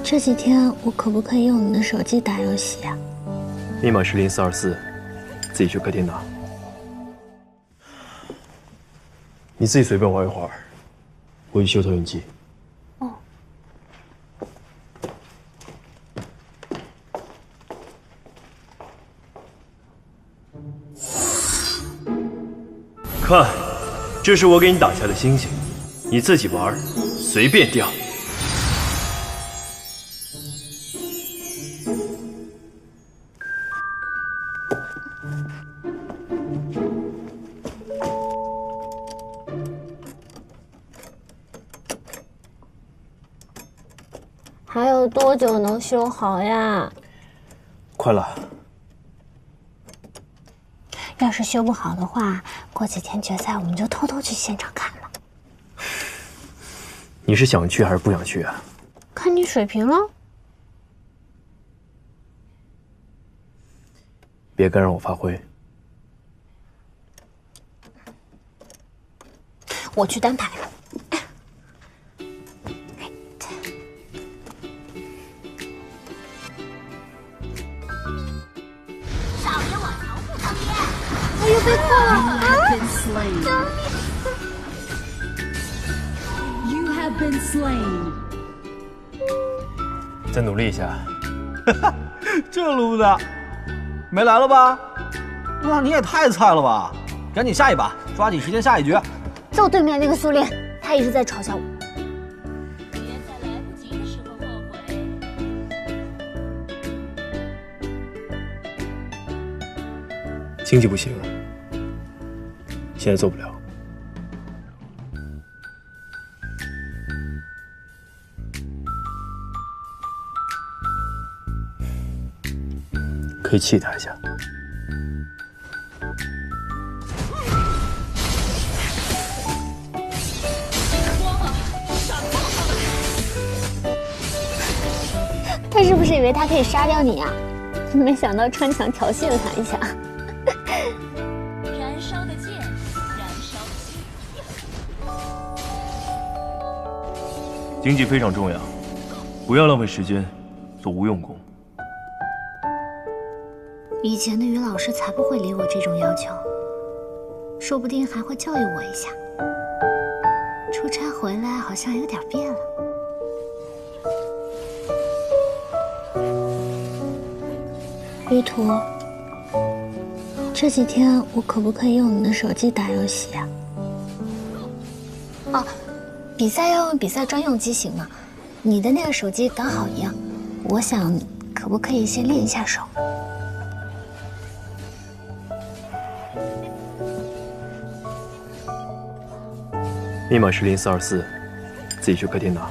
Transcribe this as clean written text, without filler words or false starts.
这几天我可不可以用你的手机打游戏啊？密码是0424，自己去客厅拿。你自己随便玩一会儿，我去修投影机。哦。看，这是我给你打下的星星，你自己玩，随便掉。 还有多久能修好呀？快了。要是修不好的话，过几天决赛我们就偷偷去现场看了。你是想去还是不想去啊？看你水平了。别干扰我发挥。我去单排。 哎呦，被扣了啊！再努力一下。这路子，没来了吧？哇，你也太菜了吧！赶紧下一把，抓紧时间下一局。就对面那个苏林，他一直在嘲笑我。别在来不及的时候后悔。经济不行，现在做不了。可以气他一下。他是不是以为他可以杀掉你啊？没想到穿墙调戏了他一下。燃烧的剑，燃烧的心。经济非常重要，不要浪费时间做无用功。以前的于老师才不会理我这种要求，说不定还会教育我一下。出差回来好像有点变了。 于途，这几天我可不可以用你的手机打游戏啊？哦，比赛要用比赛专用机型嘛，你的那个手机刚好一样，我想可不可以先练一下手？密码是0424，自己去客厅拿。